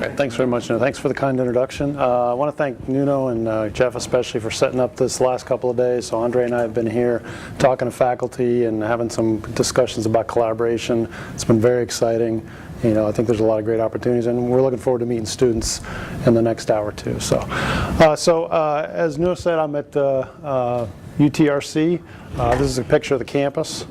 Okay, thanks very much, Nuno. Thanks for the kind introduction. I want to thank Nuno and Jeff especially for setting up this last couple of days. So Andre and I have been here talking to faculty and having some discussions about collaboration. It's been very exciting. You know, I think there's a lot of great opportunities, and we're looking forward to meeting students in the next hour or two. So, as Nuno said, I'm at UTRC. This is a picture of the campus.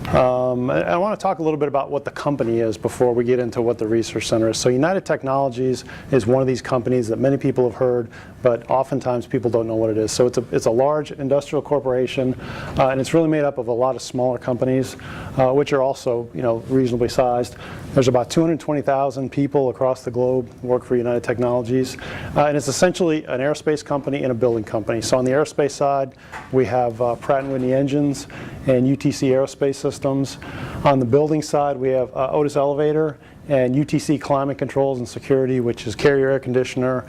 I want to talk a little bit about what the company is before we get into what the research center is. So United Technologies is one of these companies that many people have heard, but oftentimes people don't know what it is. So it's a large industrial corporation, and it's really made up of a lot of smaller companies, which are also, you know, reasonably sized. There's about 220,000 people across the globe who work for United Technologies, and it's essentially an aerospace company and a building company. So on the aerospace side, we have Pratt & Whitney engines and UTC aerospace systems. On the building side, we have Otis Elevator and UTC Climate Controls and Security, which is carrier air conditioner,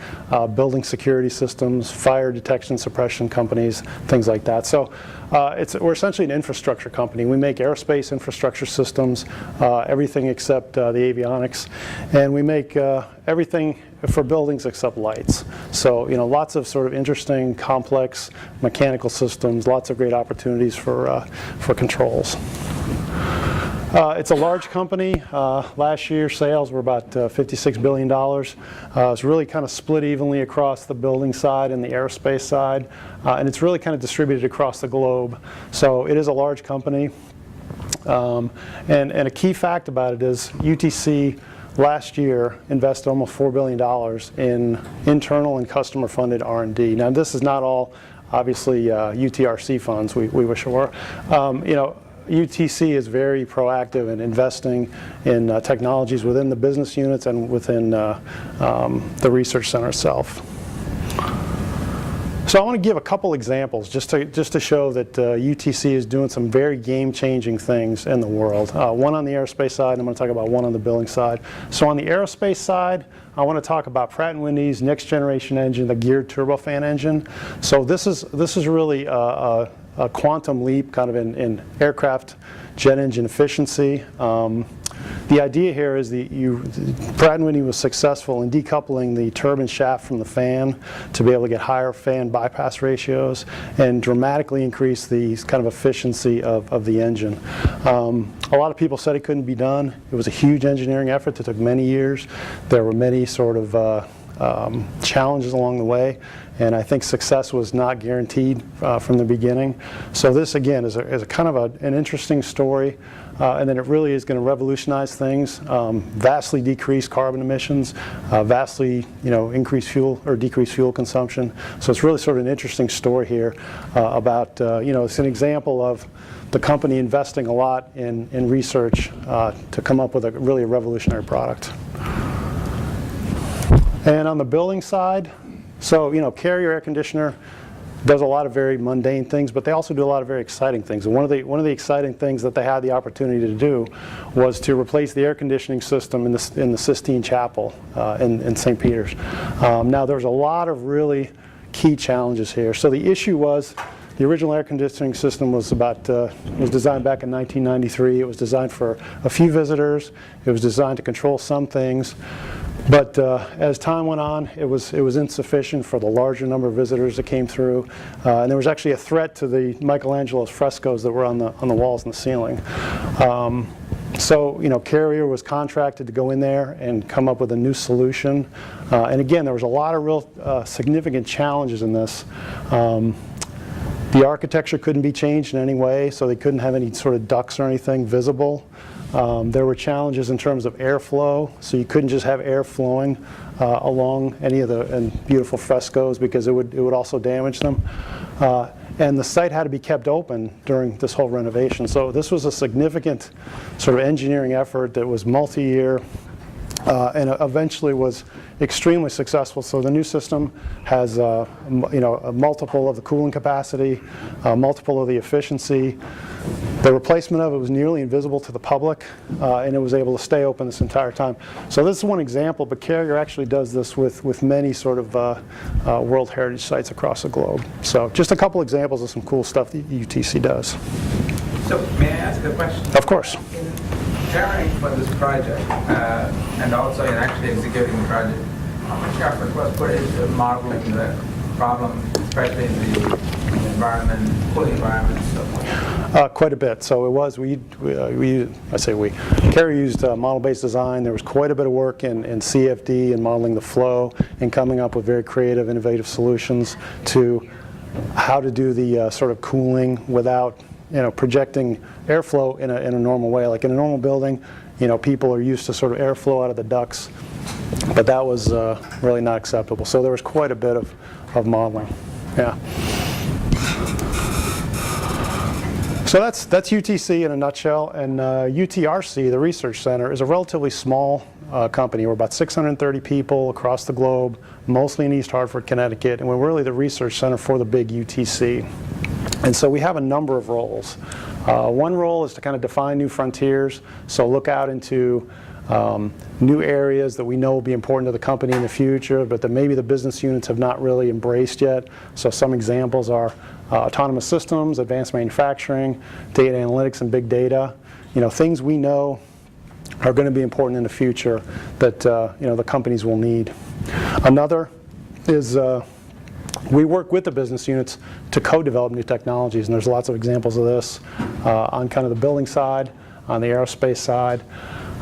building security systems, fire detection suppression companies, things like that. So we're essentially an infrastructure company. We make aerospace infrastructure systems, everything except the avionics, and we make everything for buildings except lights. So, you know, lots of sort of interesting, complex mechanical systems, lots of great opportunities for controls. It's a large company. Last year sales were about $56 billion. It's really kind of split evenly across the building side and the aerospace side. And it's really kind of distributed across the globe. So it is a large company. And a key fact about it is UTC last year invested almost $4 billion in internal and customer funded R&D. Now this is not all obviously UTRC funds, we wish it were. You know, UTC is very proactive in investing in technologies within the business units and within the research center itself. So I want to give a couple examples just to show that UTC is doing some very game-changing things in the world. One on the aerospace side, and I'm going to talk about one on the building side. So on the aerospace side, I want to talk about Pratt & Whitney's next generation engine, the geared turbofan engine. So this is really a quantum leap kind of in aircraft jet engine efficiency. The idea here is Pratt & Whitney was successful in decoupling the turbine shaft from the fan to be able to get higher fan bypass ratios and dramatically increase the kind of efficiency of the engine. A lot of people said it couldn't be done. It was a huge engineering effort that took many years. There were many sort of challenges along the way, and I think success was not guaranteed from the beginning. So this again is a kind of an interesting story, and then it really is going to revolutionize things, vastly decrease carbon emissions, vastly increase fuel or decrease fuel consumption. So it's really sort of an interesting story here about it's an example of the company investing a lot in research to come up with a really revolutionary product. And on the building side, so carrier air conditioner does a lot of very mundane things, but they also do a lot of very exciting things. And one of the exciting things that they had the opportunity to do was to replace the air conditioning system in the Sistine Chapel in St. Peter's. Now there's a lot of really key challenges here. So the issue was the original air conditioning system was designed back in 1993. It was designed for a few visitors. It was designed to control some things. But as time went on, it was insufficient for the larger number of visitors that came through, and there was actually a threat to the Michelangelo's frescoes that were on the walls and the ceiling. So Carrier was contracted to go in there and come up with a new solution. And again, there was a lot of real significant challenges in this. The architecture couldn't be changed in any way, so they couldn't have any sort of ducts or anything visible. There were challenges in terms of airflow, so you couldn't just have air flowing along any of the beautiful frescoes because it would also damage them. And the site had to be kept open during this whole renovation. So this was a significant sort of engineering effort that was multi-year and eventually was extremely successful. So the new system has a multiple of the cooling capacity, multiple of the efficiency. The replacement of it was nearly invisible to the public, and it was able to stay open this entire time. So this is one example, but Carrier actually does this with many sort of World Heritage sites across the globe. So just a couple examples of some cool stuff that UTC does. So may I ask a question? Of course. preparing for this project and also in actually executing the project, how much effort was put into modeling the problem, especially in the environment, cooling environment, and so forth? Quite a bit. So it was, Kerry used model-based design. There was quite a bit of work in CFD and modeling the flow and coming up with very creative, innovative solutions to how to do the sort of cooling without, projecting airflow in a normal way. Like in a normal building, people are used to sort of airflow out of the ducts, but that was really not acceptable. So there was quite a bit of modeling. Yeah. So that's UTC in a nutshell, and UTRC, the research center, is a relatively small company. We're about 630 people across the globe, mostly in East Hartford, Connecticut, and we're really the research center for the big UTC. And so we have a number of roles. One role is to kind of define new frontiers, so look out into new areas that we know will be important to the company in the future, but that maybe the business units have not really embraced yet. So some examples are autonomous systems, advanced manufacturing, data analytics, and big data. Things we know are going to be important in the future that the companies will need. Another is we work with the business units to co-develop new technologies, and there's lots of examples of this on kind of the building side, on the aerospace side.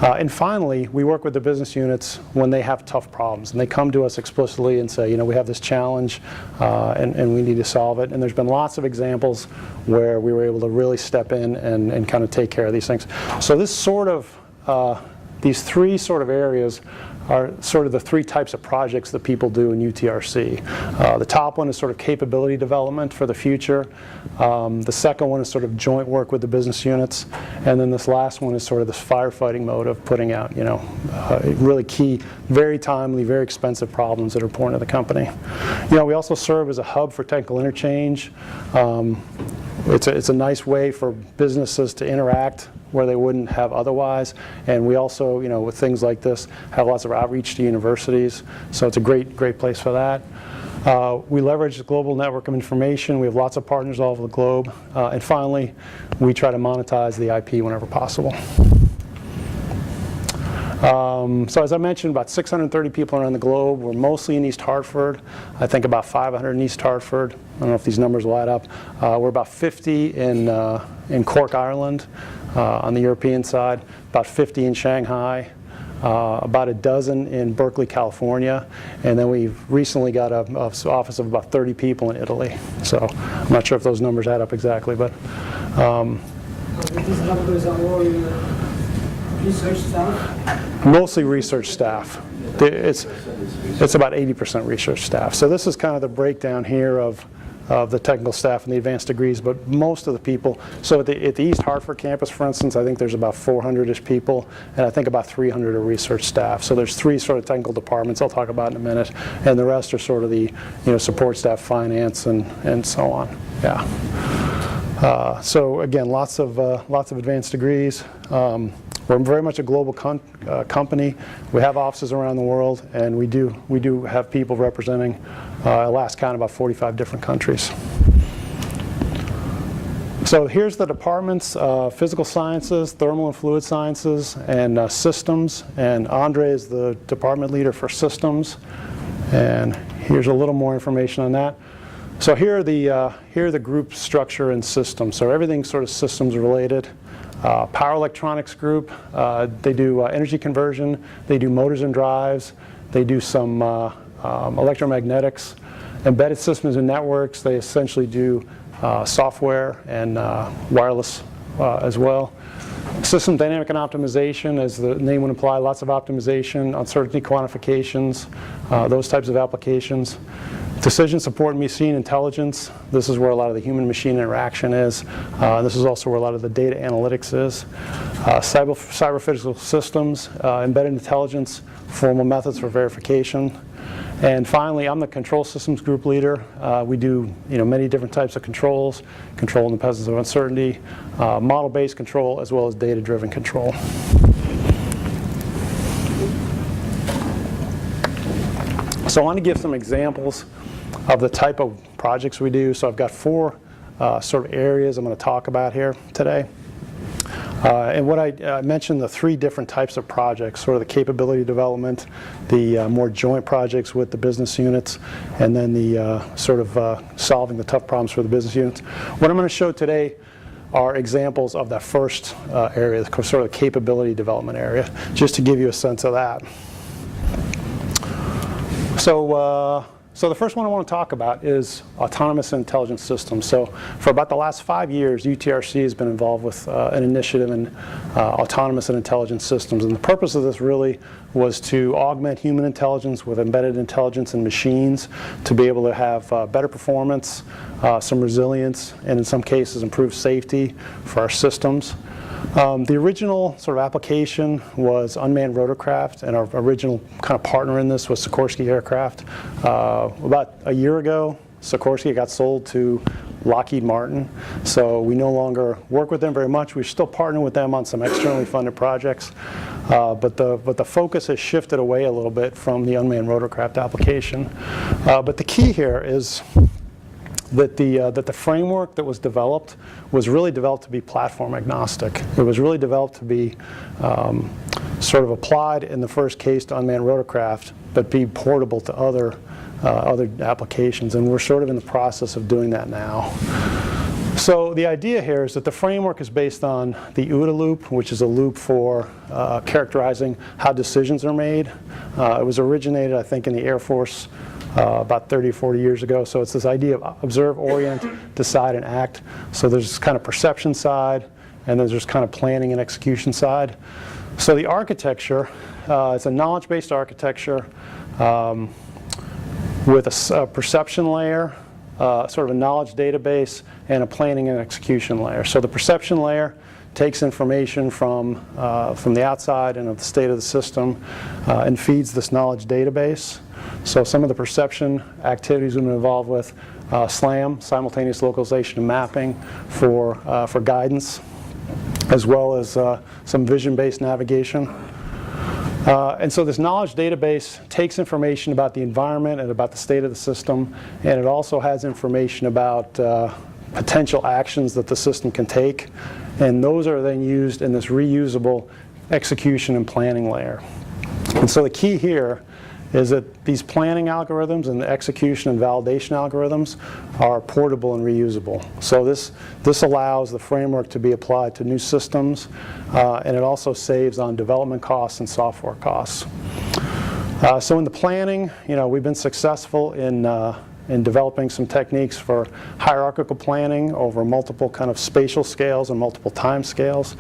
And finally, we work with the business units when they have tough problems, and they come to us explicitly and say, we have this challenge and we need to solve it. And there's been lots of examples where we were able to really step in and kind of take care of these things. So this sort of, these three sort of areas are sort of the three types of projects that people do in UTRC. The top one is sort of capability development for the future. The second one is sort of joint work with the business units. And then this last one is sort of this firefighting mode of putting out, really key, very timely, very expensive problems that are important to the company. We also serve as a hub for technical interchange. It's a nice way for businesses to interact where they wouldn't have otherwise. And we also, with things like this, have lots of outreach to universities. So it's a great place for that. We leverage the global network of information. We have lots of partners all over the globe. And finally, we try to monetize the IP whenever possible. So as I mentioned, about 630 people around the globe. We're mostly in East Hartford. I think about 500 in East Hartford. I don't know if these numbers will add up. We're about 50 in Cork, Ireland, on the European side, about 50 in Shanghai, about a dozen in Berkeley, California, and then we've recently got an office of about 30 people in Italy. So I'm not sure if those numbers add up exactly, but these numbers are all research staff? Mostly research staff. It's about 80% research staff. So this is kind of the breakdown here of the technical staff and the advanced degrees, but most of the people, so at the East Hartford campus, for instance, I think there's about 400-ish people, and I think about 300 are research staff. So there's three sort of technical departments I'll talk about in a minute, and the rest are sort of the support staff, finance, and so on. Yeah. So again, lots of advanced degrees. We're very much a global company. We have offices around the world, and we do have people representing, last count, about 45 different countries. So here's the departments: physical sciences, thermal and fluid sciences, and systems. And Andre is the department leader for systems. And here's a little more information on that. So here are the group structure and systems. So everything's sort of systems related. Power electronics group, they do energy conversion, they do motors and drives, they do some electromagnetics. Embedded systems and networks, they essentially do software and wireless as well. System dynamic and optimization, as the name would imply, lots of optimization, uncertainty quantifications, those types of applications. Decision support and machine intelligence, this is where a lot of the human-machine interaction is. This is also where a lot of the data analytics is. Cyber physical systems, embedded intelligence, formal methods for verification. And finally, I'm the control systems group leader. We do many different types of controls, control in the presence of uncertainty, model-based control, as well as data-driven control. So I want to give some examples of the type of projects we do. So I've got four sort of areas I'm going to talk about here today. And what I mentioned, the 3 different types of projects, sort of the capability development, the more joint projects with the business units, and then the sort of solving the tough problems for the business units. What I'm going to show today are examples of that first area, the sort of capability development area, just to give you a sense of that. So the first one I want to talk about is autonomous and intelligent systems. So for about the last 5 years, UTRC has been involved with an initiative in autonomous and intelligent systems. And the purpose of this really was to augment human intelligence with embedded intelligence in machines to be able to have better performance, some resilience, and in some cases improved safety for our systems. The original sort of application was unmanned rotorcraft, and our original kind of partner in this was Sikorsky Aircraft. About a year ago, Sikorsky got sold to Lockheed Martin, so we no longer work with them very much. We're still partnering with them on some externally funded projects, but the focus has shifted away a little bit from the unmanned rotorcraft application. But the key here is that the framework that was developed was really developed to be platform agnostic. It was really developed to be sort of applied in the first case to unmanned rotorcraft, but be portable to other applications. And we're sort of in the process of doing that now. So the idea here is that the framework is based on the OODA loop, which is a loop for characterizing how decisions are made. It was originated, I think, in the Air Force about 30 or 40 years ago. So it's this idea of observe, orient, decide, and act. So there's this kind of perception side, and then there's kind of planning and execution side. So the architecture, it's a knowledge-based architecture with a perception layer, sort of a knowledge database, and a planning and execution layer. So the perception layer takes information from the outside and of the state of the system and feeds this knowledge database. So some of the perception activities we've been involved with, SLAM, simultaneous localization and mapping for guidance, as well as some vision-based navigation. And so this knowledge database takes information about the environment and about the state of the system, and it also has information about potential actions that the system can take, and those are then used in this reusable execution and planning layer. And so the key here is that these planning algorithms and the execution and validation algorithms are portable and reusable. So this allows the framework to be applied to new systems, and it also saves on development costs and software costs. So in the planning, we've been successful in developing some techniques for hierarchical planning over multiple kind of spatial scales and multiple time scales.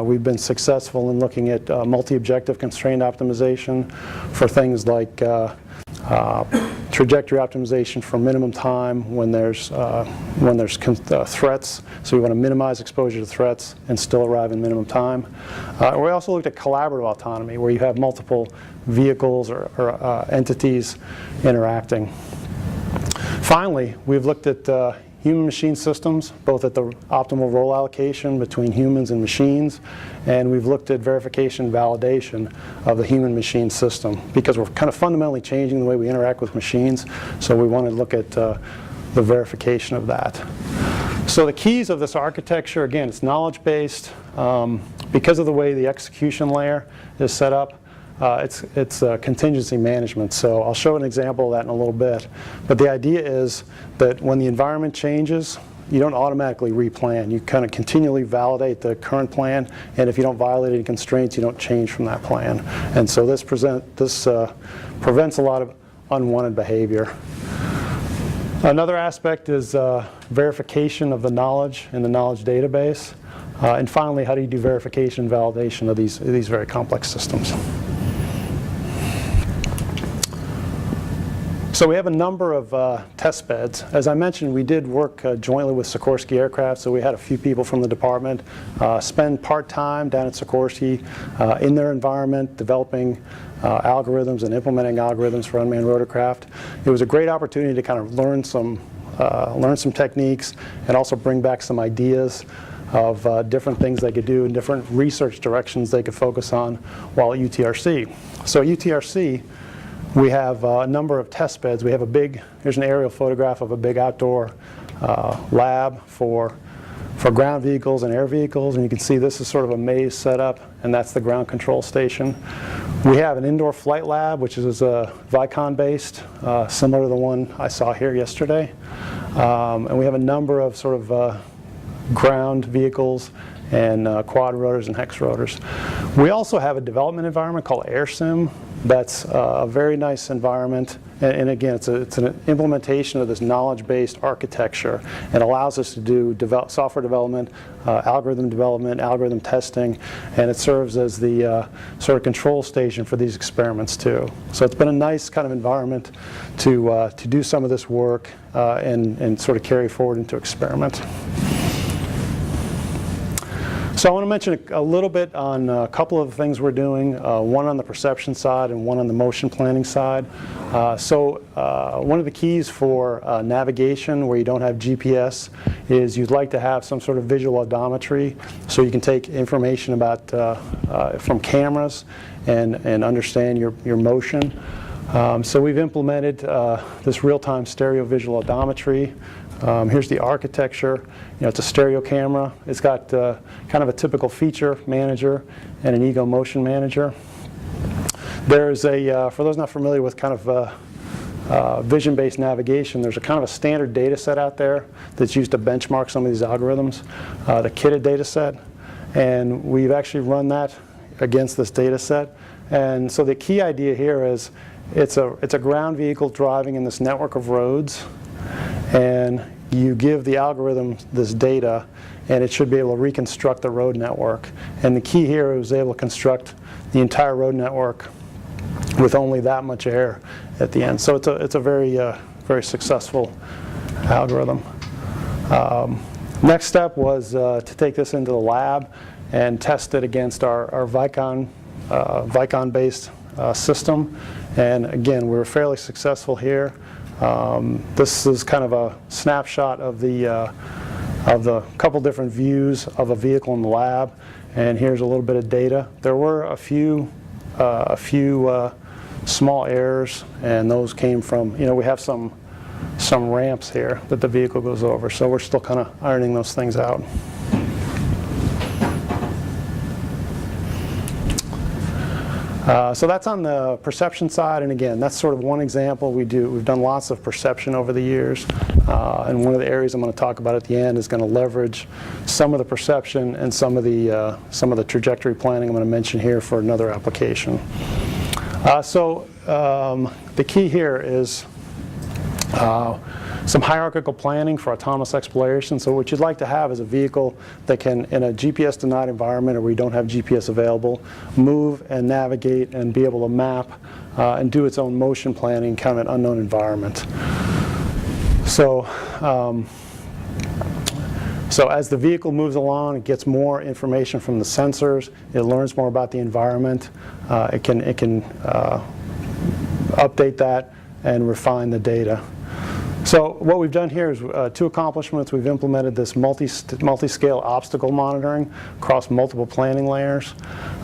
We've been successful in looking at multi-objective constraint optimization for things like trajectory optimization for minimum time when there's threats. So we want to minimize exposure to threats and still arrive in minimum time. We also looked at collaborative autonomy, where you have multiple vehicles or entities interacting. Finally, we've looked at human-machine systems, both at the optimal role allocation between humans and machines, and we've looked at verification and validation of the human-machine system, because we're kind of fundamentally changing the way we interact with machines, so we want to look at the verification of that. So the keys of this architecture, again, it's knowledge-based. Because of the way the execution layer is set up, it's contingency management. So I'll show an example of that in a little bit. But the idea is that when the environment changes, you don't automatically replan. You kind of continually validate the current plan, and if you don't violate any constraints, you don't change from that plan. And so this prevents a lot of unwanted behavior. Another aspect is verification of the knowledge in the knowledge database. And finally, how do you do verification and validation of these very complex systems? So we have a number of test beds. As I mentioned, we did work jointly with Sikorsky Aircraft, so we had a few people from the department spend part-time down at Sikorsky in their environment, developing algorithms and implementing algorithms for unmanned rotorcraft. It was a great opportunity to kind of learn some techniques and also bring back some ideas of different things they could do and different research directions they could focus on while at UTRC. So at UTRC, we have a number of test beds. We have here's an aerial photograph of a big outdoor lab for for ground vehicles and air vehicles. And you can see this is sort of a maze setup, and that's the ground control station. We have an indoor flight lab, which is Vicon based, similar to the one I saw here yesterday. And we have a number of sort of ground vehicles and quad rotors and hex rotors. We also have a development environment called AirSim. That's a very nice environment. And again, it's an implementation of this knowledge-based architecture. It allows us to do software development, algorithm testing, and it serves as the sort of control station for these experiments too. So it's been a nice kind of environment to do some of this work and sort of carry forward into experiment. So I want to mention a little bit on a couple of the things we're doing, one on the perception side and one on the motion planning side. One of the keys for navigation where you don't have GPS is you'd like to have some sort of visual odometry so you can take information about from cameras and understand your motion. So we've implemented this real-time stereo visual odometry. Here's the architecture. It's a stereo camera. It's got kind of a typical feature manager and an ego motion manager. There's for those not familiar with kind of vision-based navigation, there's a kind of a standard data set out there that's used to benchmark some of these algorithms, the kitted data set. And we've actually run that against this data set. And so the key idea here is it's a ground vehicle driving in this network of roads. And you give the algorithm this data, and it should be able to reconstruct the road network. And the key here is able to construct the entire road network with only that much air at the end. So it's a very, very successful algorithm. Next step was to take this into the lab and test it against our Vicon-based system. And again, we were fairly successful here. This is kind of a snapshot of the couple different views of a vehicle in the lab, and here's a little bit of data. There were a few small errors, and those came from, we have some ramps here that the vehicle goes over, so we're still kind of ironing those things out. So that's on the perception side, and again, that's sort of one example. We've done lots of perception over the years, and one of the areas I'm going to talk about at the end is going to leverage some of the perception and some of the trajectory planning I'm going to mention here for another application. The key here is some hierarchical planning for autonomous exploration. So what you'd like to have is a vehicle that can, in a GPS-denied environment or where you don't have GPS available, move and navigate and be able to map and do its own motion planning in kind of an unknown environment. So as the vehicle moves along, it gets more information from the sensors. It learns more about the environment. It can update that and refine the data. So what we've done here is two accomplishments. We've implemented this multi-scale obstacle monitoring across multiple planning layers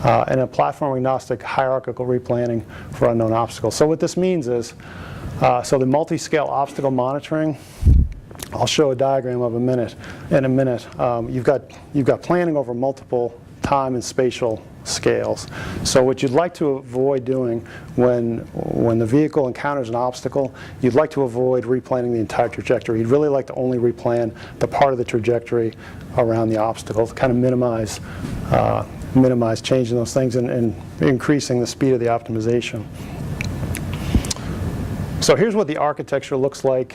and a platform-agnostic hierarchical replanning for unknown obstacles. So what this means is, so the multi-scale obstacle monitoring, I'll show a diagram of in a minute. You've got planning over multiple time and spatial scales. So what you'd like to avoid doing when the vehicle encounters an obstacle, you'd like to avoid replanning the entire trajectory. You'd really like to only replan the part of the trajectory around the obstacle to kind of minimize changing those things and increasing the speed of the optimization. So here's what the architecture looks like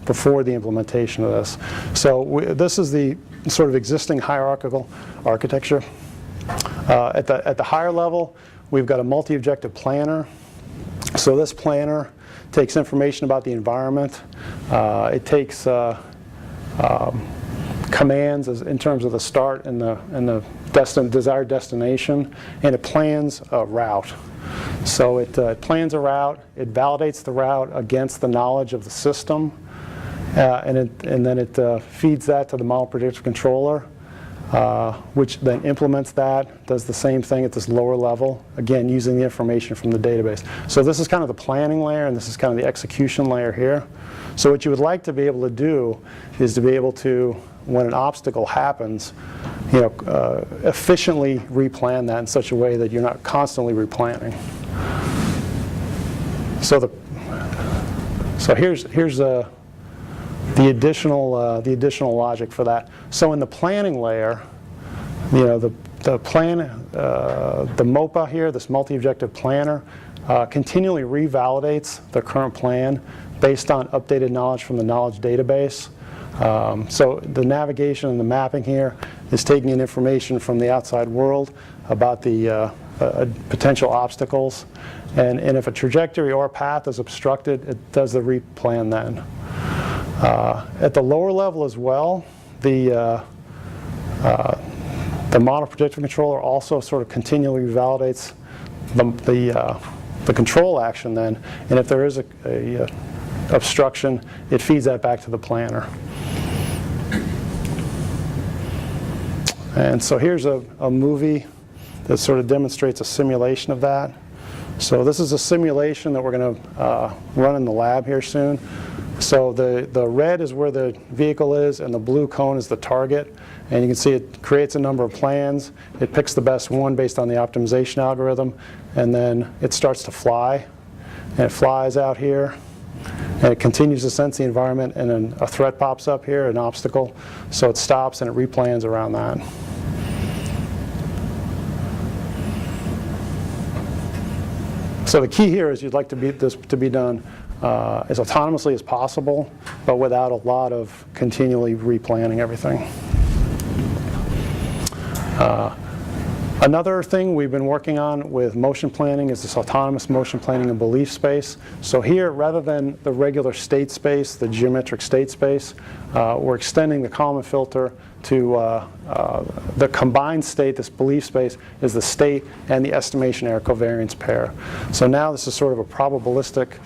before the implementation of this. So this is the sort of existing hierarchical architecture. At the higher level, we've got a multi-objective planner. So this planner takes information about the environment. It takes commands in terms of the start and the desired destination, and it plans a route. So it plans a route, it validates the route against the knowledge of the system, and then it feeds that to the model predictor controller, which then implements that, does the same thing at this lower level, again using the information from the database. So this is kind of the planning layer, and this is kind of the execution layer here. So what you would like to be able to do is to be able to when an obstacle happens, efficiently replan that in such a way that you're not constantly replanning. So here's the additional logic for that. So in the planning layer, the MOPA here, this multi-objective planner, continually revalidates the current plan based on updated knowledge from the knowledge database. So the navigation and the mapping here is taking in information from the outside world about the potential obstacles. And if a trajectory or a path is obstructed, it does the replan then. At the lower level as well, the model predictive controller also sort of continually validates the control action then, and if there is a obstruction, it feeds that back to the planner. And so here's a movie that sort of demonstrates a simulation of that. So this is a simulation that we're going to run in the lab here soon. So the red is where the vehicle is, and the blue cone is the target. And you can see it creates a number of plans. It picks the best one based on the optimization algorithm, and then it starts to fly. And it flies out here, and it continues to sense the environment, and then a threat pops up here, an obstacle. So it stops and it replans around that. So the key here is you'd like this to be done as autonomously as possible, but without a lot of continually replanning everything. Another thing we've been working on with motion planning is this autonomous motion planning and belief space. So here, rather than the regular state space, the geometric state space, we're extending the Kalman filter to the combined state. This belief space is the state and the estimation error covariance pair. So now this is sort of a probabilistic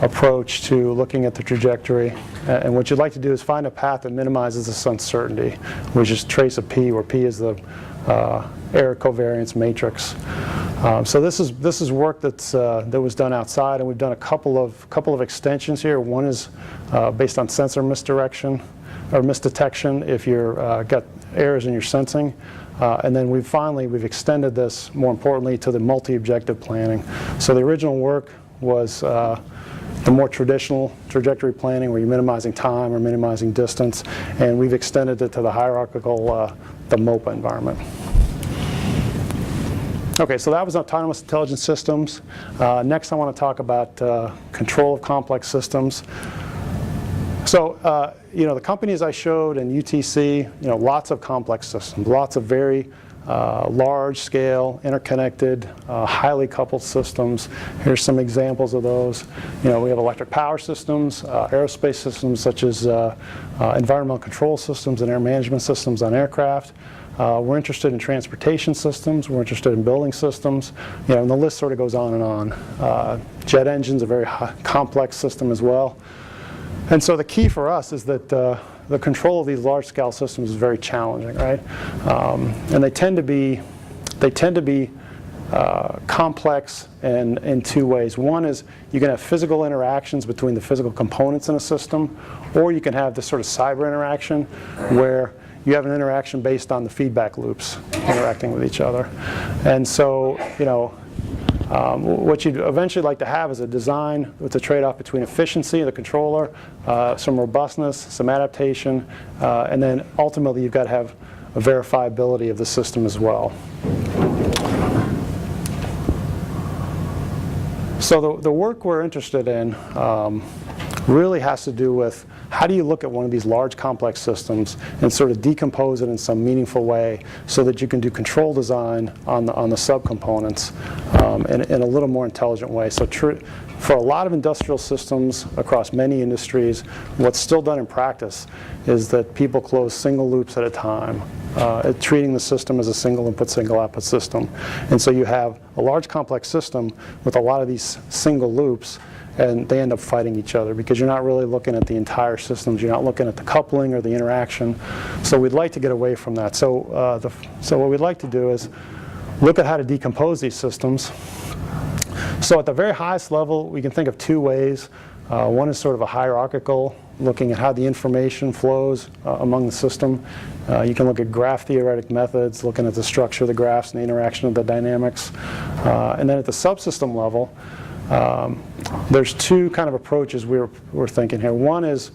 approach to looking at the trajectory. And what you'd like to do is find a path that minimizes this uncertainty, which is trace of P, where P is the error covariance matrix. So this is work that was done outside, and we've done a couple of extensions here. One is based on sensor misdirection or misdetection if you've got errors in your sensing. And then we've extended this, more importantly, to the multi-objective planning. So the original work was the more traditional trajectory planning, where you're minimizing time or minimizing distance, and we've extended it to the hierarchical, the MOPA environment. Okay, so that was autonomous intelligence systems. Next, I want to talk about control of complex systems. So, the companies I showed in UTC, lots of complex systems, lots of very large-scale, interconnected, highly coupled systems. Here's some examples of those. We have electric power systems, aerospace systems such as environmental control systems and air management systems on aircraft. We're interested in transportation systems. We're interested in building systems. And the list sort of goes on and on. Jet engines, a very complex system as well. And so the key for us is that the control of these large-scale systems is very challenging, right? And they tend to be complex in two ways. One is you can have physical interactions between the physical components in a system, or you can have this sort of cyber interaction where you have an interaction based on the feedback loops interacting with each other. And so, what you'd eventually like to have is a design with a trade-off between efficiency of the controller, some robustness, some adaptation, and then ultimately you've got to have a verifiability of the system as well. So the work we're interested in really has to do with how do you look at one of these large complex systems and sort of decompose it in some meaningful way so that you can do control design on the subcomponents in a little more intelligent way. So for a lot of industrial systems across many industries, what's still done in practice is that people close single loops at a time, treating the system as a single input, single output system. And so you have a large complex system with a lot of these single loops, and they end up fighting each other because you're not really looking at the entire systems. You're not looking at the coupling or the interaction. So we'd like to get away from that. So, so what we'd like to do is look at how to decompose these systems. So at the very highest level, we can think of two ways One is sort of a hierarchical, looking at how the information flows among the system. You can look at graph theoretic methods, looking at the structure of the graphs and the interaction of the dynamics. And then at the subsystem level, there's two kind of approaches we're thinking here. One is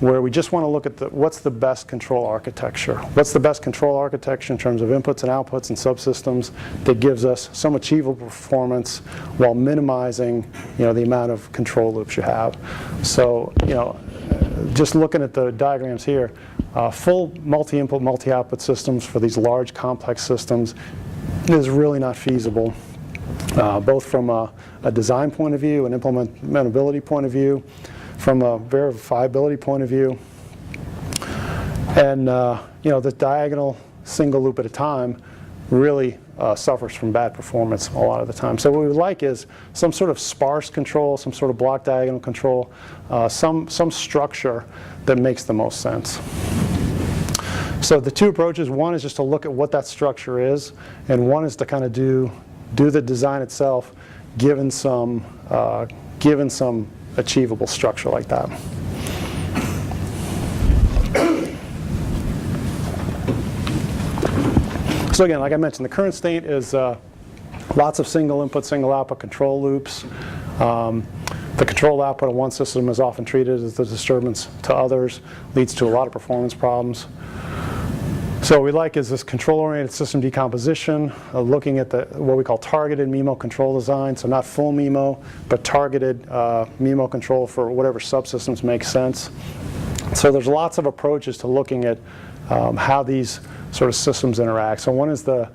where we just want to look at what's the best control architecture. What's the best control architecture in terms of inputs and outputs and subsystems that gives us some achievable performance while minimizing, the amount of control loops you have. So, just looking at the diagrams here, full multi-input, multi-output systems for these large complex systems is really not feasible, both from a design point of view, an implementability point of view, from a verifiability point of view. And the diagonal single loop at a time really suffers from bad performance a lot of the time. So what we would like is some sort of sparse control, some sort of block diagonal control, some structure that makes the most sense. So the two approaches, one is just to look at what that structure is, and one is to kind of do the design itself given some achievable structure like that. So again, like I mentioned, the current state is lots of single input, single output control loops. The control output of one system is often treated as a disturbance to others, leads to a lot of performance problems. So what we like is this control-oriented system decomposition, looking at what we call targeted MIMO control design, so not full MIMO, but targeted MIMO control for whatever subsystems make sense. So there's lots of approaches to looking at how these sort of systems interact. So one is the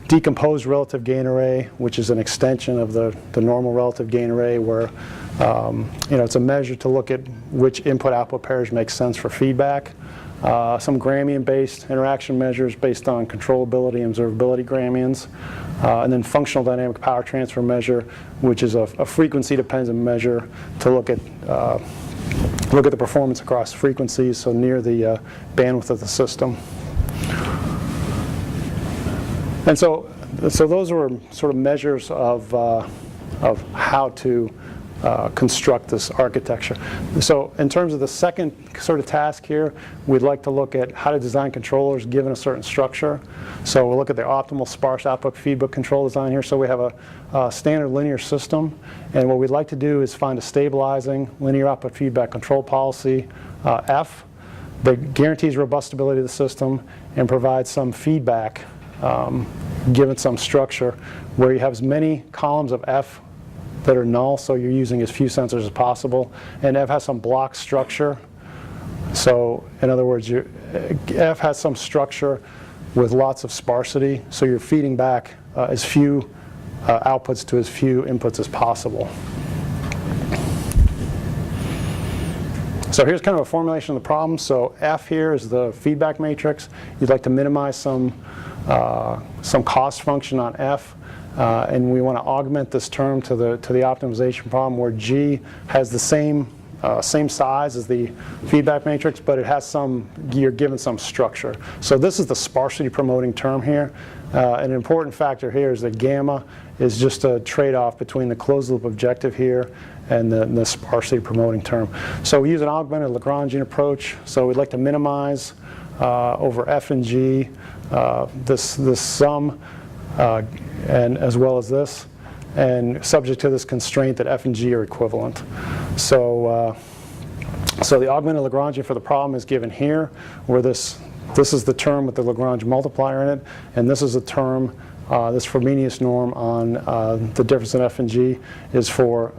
decomposed relative gain array, which is an extension of the normal relative gain array, where it's a measure to look at which input-output pairs make sense for feedback. Some Gramian-based interaction measures based on controllability and observability Gramians, and then functional dynamic power transfer measure, which is a frequency-dependent measure to look at the performance across frequencies, so near the bandwidth of the system. And so those were sort of measures of how to construct this architecture. So in terms of the second sort of task here, we'd like to look at how to design controllers given a certain structure. So we'll look at the optimal sparse output feedback control design here. So we have a standard linear system, and what we'd like to do is find a stabilizing linear output feedback control policy, F, that guarantees robust stability of the system and provides some feedback given some structure where you have as many columns of F that are null, so you're using as few sensors as possible, and F has some block structure. So in other words, F has some structure with lots of sparsity, so you're feeding back as few outputs to as few inputs as possible. So here's kind of a formulation of the problem. So F here is the feedback matrix. You'd like to minimize some cost function on F. And we want to augment this term to the optimization problem where G has the same size as the feedback matrix, but it has you're given some structure. So this is the sparsity promoting term here. An important factor here is that gamma is just a trade-off between the closed loop objective here and the sparsity promoting term. So we use an augmented Lagrangian approach. So we'd like to minimize over F and G this sum, and as well as this, and subject to this constraint that F and G are equivalent. So the augmented Lagrangian for the problem is given here, where this is the term with the Lagrange multiplier in it, and this is a term, this Frobenius norm on the difference in F and G is for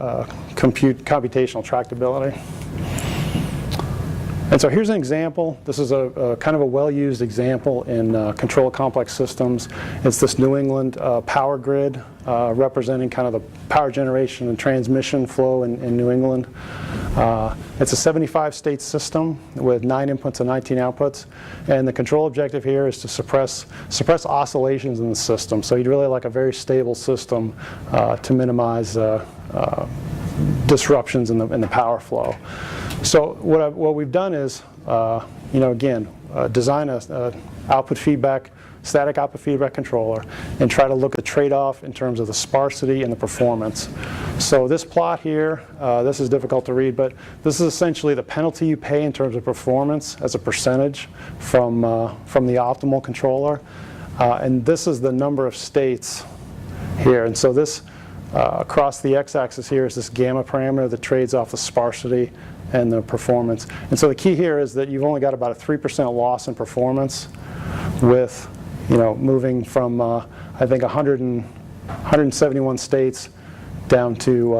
computational tractability. And so here's an example. This is a kind of a well-used example in control of complex systems. It's this New England power grid representing kind of the power generation and transmission flow in New England. It's a 75-state system with 9 inputs and 19 outputs. And the control objective here is to suppress oscillations in the system. So you'd really like a very stable system to minimize disruptions in the power flow. So what we've done is, design a static output feedback controller, and try to look at the trade-off in terms of the sparsity and the performance. So this plot here, this is difficult to read, but this is essentially the penalty you pay in terms of performance as a percentage from the optimal controller. And this is the number of states here. And so this, across the x-axis here, is this gamma parameter that trades off the sparsity and the performance. And so the key here is that you've only got about a 3% loss in performance with, moving from, I think, 171 states down to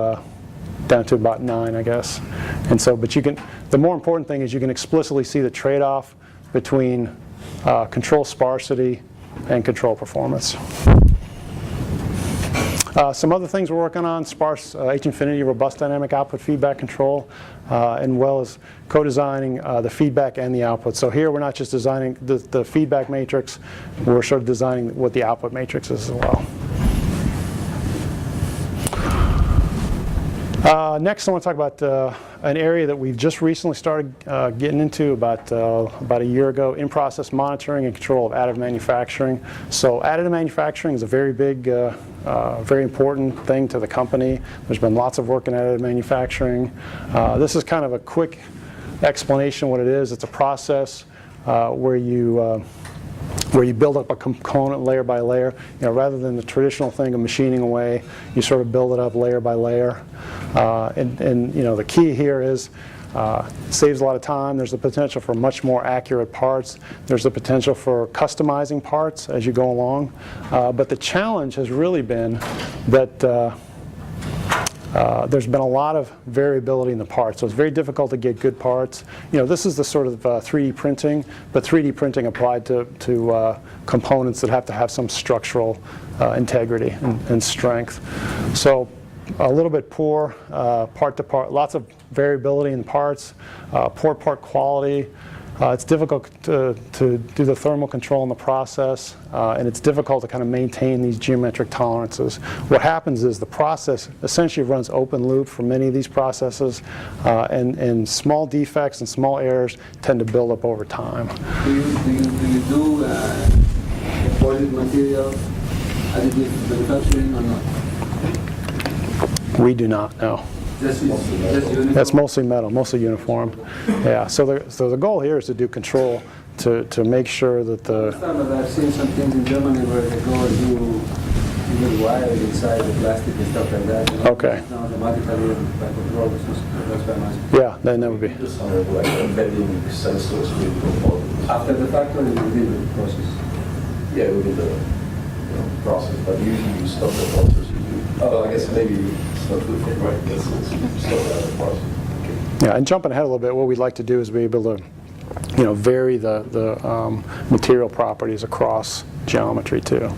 about 9, I guess. And so, but the more important thing is you can explicitly see the trade-off between control sparsity and control performance. Some other things we're working on: sparse H-infinity robust dynamic output feedback control, and well as co-designing the feedback and the output. So here we're not just designing the feedback matrix, we're sort of designing what the output matrix is as well. Next, I want to talk about an area that we've just recently started getting into about a year ago: in-process monitoring and control of additive manufacturing. So additive manufacturing is a very big, very important thing to the company. There's been lots of work in additive manufacturing. This is kind of a quick explanation of what it is. It's a process where you build up a component layer by layer. Rather than the traditional thing of machining away, you sort of build it up layer by layer. And the key here is it saves a lot of time. There's the potential for much more accurate parts. There's the potential for customizing parts as you go along. But the challenge has really been that there's been a lot of variability in the parts, so it's very difficult to get good parts. This is the sort of 3D printing, but 3D printing applied to components that have to have some structural integrity and strength. So a little bit poor part to part, lots of variability in parts, poor part quality. It's difficult to do the thermal control in the process, and it's difficult to kind of maintain these geometric tolerances. What happens is the process essentially runs open loop for many of these processes, and small defects and small errors tend to build up over time. Do you do avoided material additive manufacturing or not? We do not, no. Just uniform? That's mostly metal, mostly uniform. Yeah. So the goal here is to do control to make sure that the. I've seen some things in Germany where they go and do even wiring inside the plastic and stuff like that. Okay. Now automatically by control. That's very nice. Yeah, then that would be. Just like embedding sensors with components. After the factory, you did the process. Yeah, we did the process, but usually you stop the process. Oh, I guess maybe it's not good for right. Yes, it's stop the process. Okay. Yeah, and jumping ahead a little bit, what we'd like to do is be able to, vary the material properties across geometry too.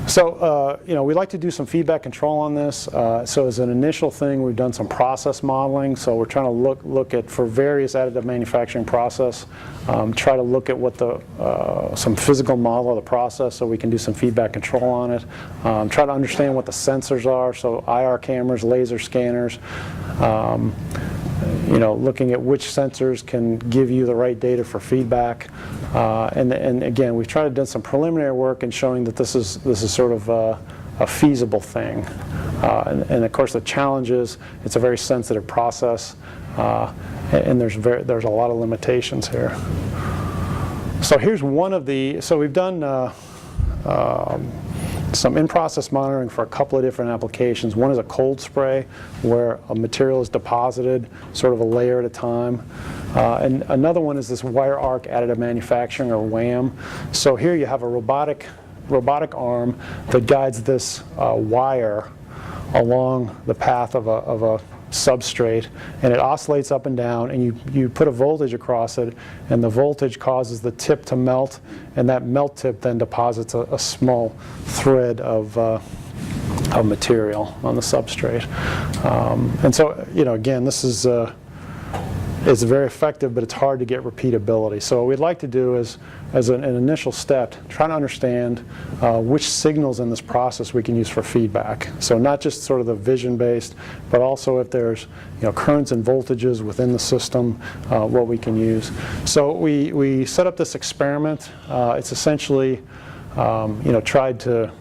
So, we'd like to do some feedback control on this. So as an initial thing, we've done some process modeling. So we're trying to look at, for various additive manufacturing process, try to look at what some physical model of the process so we can do some feedback control on it. Try to understand what the sensors are, so IR cameras, laser scanners, looking at which sensors can give you the right data for feedback. And again, we've tried to do some preliminary work in showing that this is sort of a feasible thing. And of course the challenge is it's a very sensitive process, and there's a lot of limitations here. So here's one of the, so we've done some in-process monitoring for a couple of different applications. One is a cold spray, where a material is deposited sort of a layer at a time. And another one is this wire arc additive manufacturing, or WAAM. So here you have a robotic arm that guides this wire along the path of a substrate, and it oscillates up and down, and you put a voltage across it, and the voltage causes the tip to melt, and that melt tip then deposits a small thread of material on the substrate. And so, again, this is very effective, but it's hard to get repeatability. So what we'd like to do is, as an initial step, try to understand which signals in this process we can use for feedback. So not just sort of the vision-based, but also if there's currents and voltages within the system, what we can use. So we set up this experiment. It's essentially try to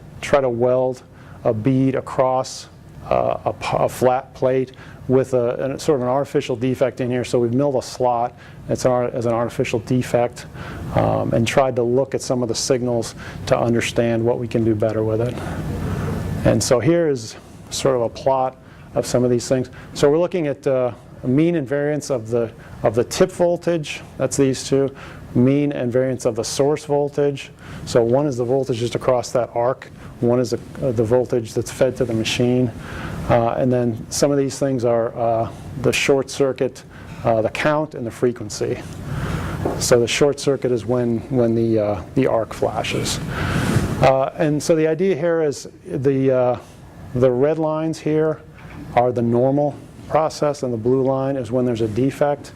weld a bead across a flat plate with a sort of an artificial defect in here. So we've milled a slot as an artificial defect and tried to look at some of the signals to understand what we can do better with it. And so here is sort of a plot of some of these things. So we're looking at mean and variance of the tip voltage, that's these two, mean and variance of the source voltage. So one is the voltage just across that arc, one is the voltage that's fed to the machine. And then some of these things are the short circuit, the count, and the frequency. So the short circuit is when the arc flashes. And so the idea here is the red lines here are the normal process, and the blue line is when there's a defect.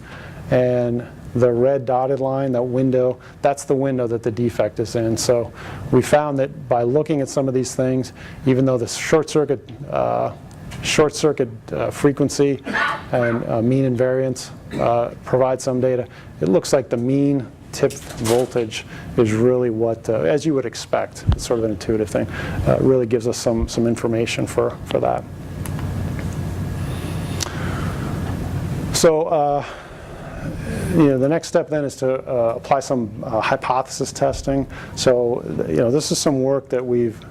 And the red dotted line, that window, that's the window that the defect is in. So we found that by looking at some of these things, even though the short circuit frequency and mean and variance provide some data, it looks like the mean tip voltage is really what, as you would expect, it's sort of an intuitive thing, really gives us some information for that. So the next step then is to apply some hypothesis testing. So this is some work that we've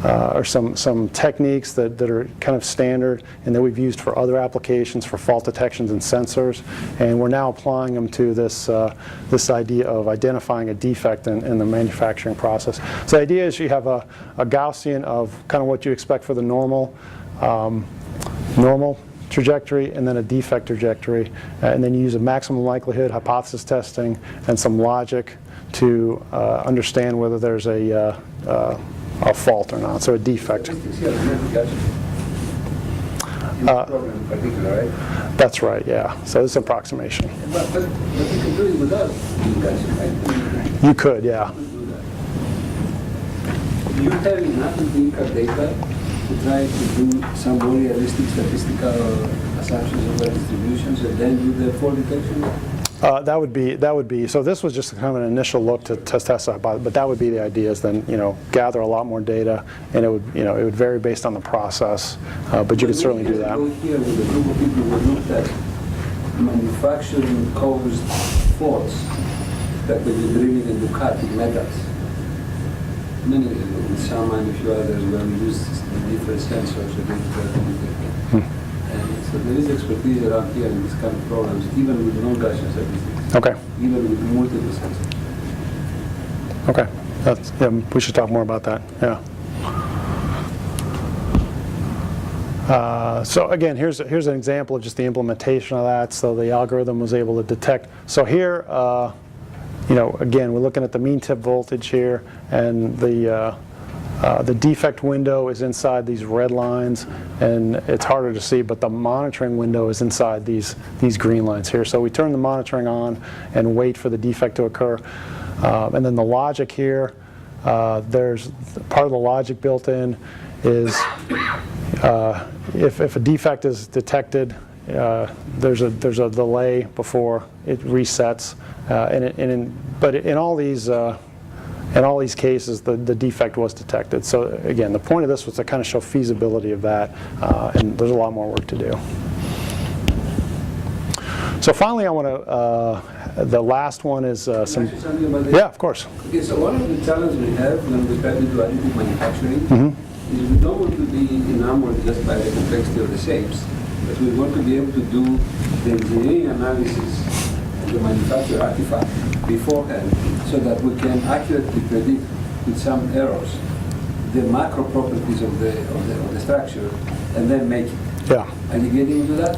or some techniques that are kind of standard and that we've used for other applications for fault detections and sensors, and we're now applying them to this idea of identifying a defect in the manufacturing process. So the idea is you have a Gaussian of kind of what you expect for the normal trajectory, and then a defect trajectory, and then you use a maximum likelihood hypothesis testing and some logic to understand whether there's a fault or not, so a defect. Program in particular, right? That's right, yeah. So this is approximation. But you can do it without defects, right? You could, yeah. You have enough empirical data to try to do some more realistic statistical assumptions over distributions and then do the fault detection? That would be. So this was just kind of an initial look to test the hypothesis, but that would be the idea. Is then gather a lot more data, and it would vary based on the process. But you could certainly do that. Here with a group of people who looked at manufacturing caused faults that could be drilling into cutting metals. Many with some and a few others where we use different sensors against the And so there is expertise around here in these kind of programs, even with non-Gaussian statistics. Okay. Even with multiple sensors. Okay. We should talk more about that. Yeah. So again, here's an example of just the implementation of that. So the algorithm was able to detect. So here, again, we're looking at the mean tip voltage here, and the defect window is inside these red lines, and it's harder to see, but the monitoring window is inside these green lines here. So we turn the monitoring on and wait for the defect to occur. And then the logic here, there's part of the logic built in is if a defect is detected, there's a delay before it resets. But in all these cases, the defect was detected. So again, the point of this was to kind of show feasibility of that, and there's a lot more work to do. So finally, I want to, the last one is some... Can I say something about this? Yeah, of course. Okay, so one of the challenges we have when we try to do additive manufacturing is we don't want to be enamored just by the complexity of the shapes, but we want to be able to do the engineering analysis of the manufactured artifact beforehand so that we can accurately predict with some errors the macro properties of the structure and then make it. Yeah. Are you getting into that?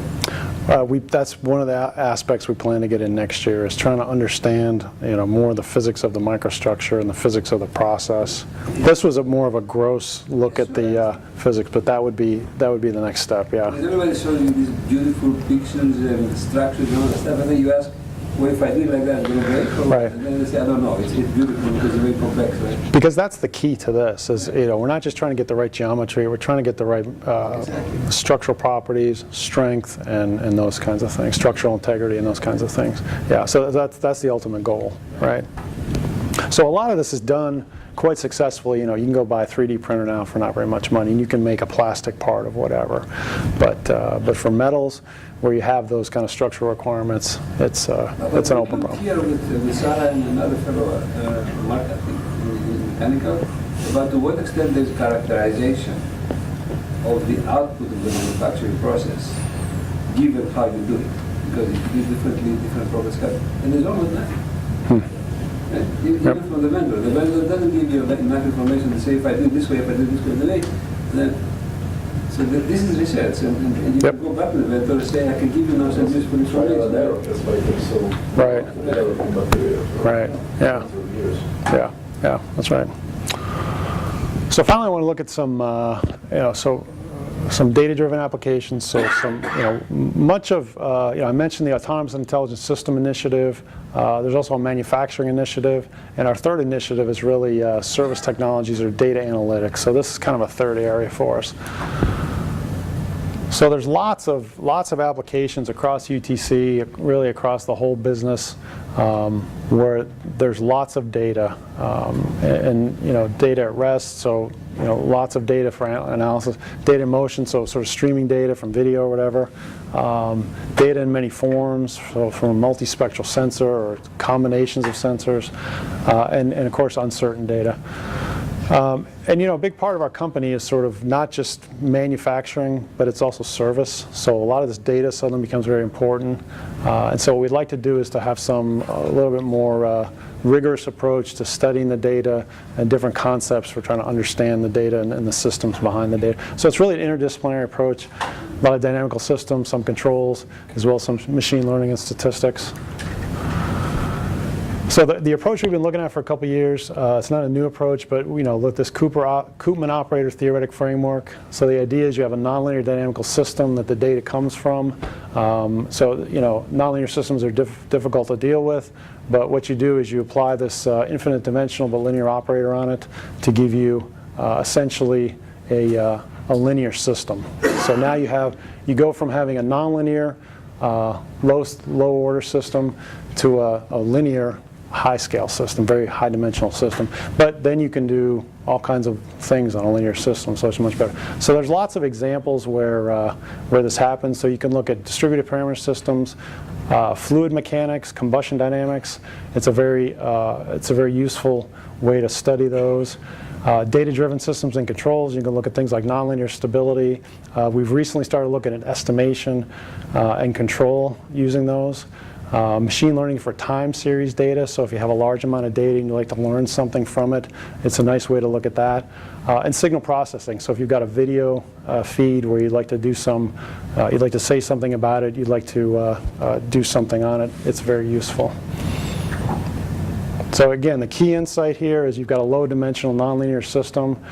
That's one of the aspects we plan to get in next year, is trying to understand more of the physics of the microstructure and the physics of the process. This was more of a gross look at the physics, but that would be the next step. Yeah. Everybody shows you these beautiful pictures and structures and all that stuff, and then you ask, well, if I do it like that, will it break? Right. And then they say, I don't know, it's beautiful because it's very complex, right? Because that's the key to this, is we're not just trying to get the right geometry, we're trying to get the right structural properties, strength, and those kinds of things, structural integrity and those kinds of things. Yeah, so that's the ultimate goal, right? So a lot of this is done quite successfully. You can go buy a 3D printer now for not very much money, and you can make a plastic part of whatever. But for metals, where you have those kind of structural requirements, it's an open problem. Here with Sarah and another fellow, Mark, I think, in mechanical, about to what extent there's characterization of the output of the manufacturing process, given how you do it, because it is differently, different products have, and there's almost nothing. Right? Even from the vendor doesn't give you enough information to say if I do it this way, if I do it this way, then so this is research, and you can go back to the vendor and say, I can give you now some useful information. That's why it's so narrow from materials. Right. Yeah. Yeah. That's right. So finally, I want to look at some, some data-driven applications. So much of, I mentioned the Autonomous Intelligent System Initiative. There's also a manufacturing initiative, and our third initiative is really service technologies or data analytics. So this is kind of a third area for us. So there's lots of applications across UTC, really across the whole business, where there's lots of data, and data at rest. So lots of data for analysis, data in motion. So sort of streaming data from video or whatever, data in many forms. So from a multispectral sensor or combinations of sensors, and of course uncertain data. And a big part of our company is sort of not just manufacturing, but it's also service. So a lot of this data suddenly becomes very important. And so what we'd like to do is to have a little bit more rigorous approach to studying the data and different concepts for trying to understand the data and the systems behind the data. So it's really an interdisciplinary approach, a lot of dynamical systems, some controls, as well as some machine learning and statistics. So the approach we've been looking at for a couple of years, it's not a new approach, but with this Koopman operator theoretic framework. So the idea is you have a nonlinear dynamical system that the data comes from. Nonlinear systems are difficult to deal with, but what you do is you apply this infinite dimensional but linear operator on it to give you essentially a linear system. So now you go from having a nonlinear low order system to a linear high-scale system, very high-dimensional system. But then you can do all kinds of things on a linear system, so it's much better. So there's lots of examples where this happens. So you can look at distributed parameter systems, fluid mechanics, combustion dynamics. It's a very useful way to study those. Data-driven systems and controls, you can look at things like nonlinear stability. We've recently started looking at estimation and control using those. Machine learning for time series data, so if you have a large amount of data and you like to learn something from it, it's a nice way to look at that. And signal processing, so if you've got a video feed where you'd like to do you'd like to say something about it, you'd like to do something on it, it's very useful. So again, the key insight here is you've got a low-dimensional nonlinear system.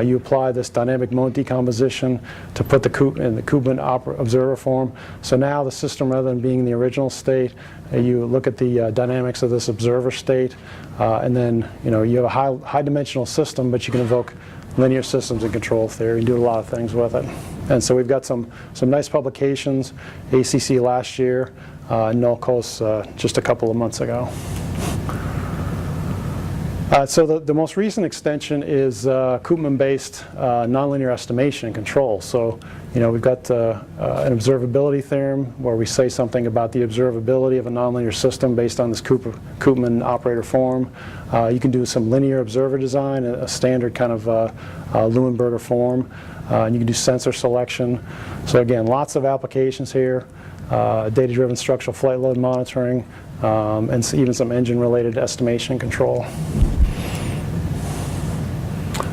You apply this dynamic mode decomposition to put in the Koopman observer form. So now the system, rather than being in the original state, you look at the dynamics of this observer state, and then you have a high-dimensional system, but you can invoke linear systems and control theory and do a lot of things with it. And so we've got some nice publications, ACC last year, Nullcoast just a couple of months ago. So the most recent extension is Koopman-based nonlinear estimation and control. So we've got an observability theorem where we say something about the observability of a nonlinear system based on this Koopman operator form. You can do some linear observer design, a standard kind of Leuenberger form. And you can do sensor selection. So again, lots of applications here. Data-driven structural flight load monitoring, and even some engine-related estimation and control.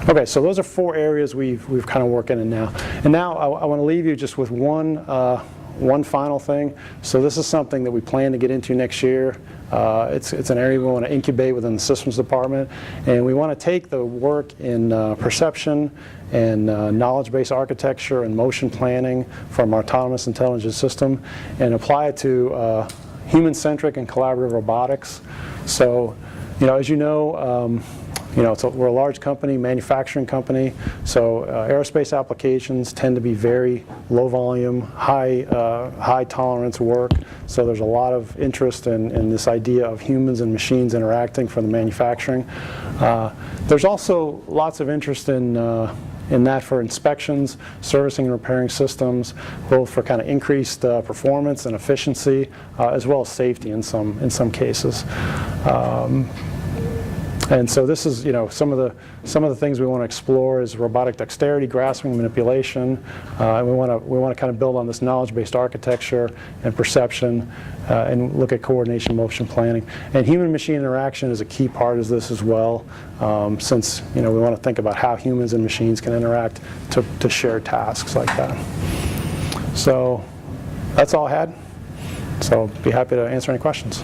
Okay, so those are 4 areas we've kind of working in now. And now I want to leave you just with one final thing. So this is something that we plan to get into next year. It's an area we want to incubate within the systems department, and we want to take the work in perception and knowledge-based architecture and motion planning from our autonomous intelligence system and apply it to human-centric and collaborative robotics. So, as you know, we're a large company, manufacturing company, so aerospace applications tend to be very low volume, high tolerance work. So there's a lot of interest in this idea of humans and machines interacting for the manufacturing. There's also lots of interest in that for inspections, servicing and repairing systems, both for kind of increased performance and efficiency, as well as safety in some cases. And so this is, some of the things we want to explore is robotic dexterity, grasping, manipulation, and we want to kind of build on this knowledge-based architecture and perception, and look at coordination, motion planning. And human-machine interaction is a key part of this as well, since we want to think about how humans and machines can interact to share tasks like that. So that's all I had. So be happy to answer any questions.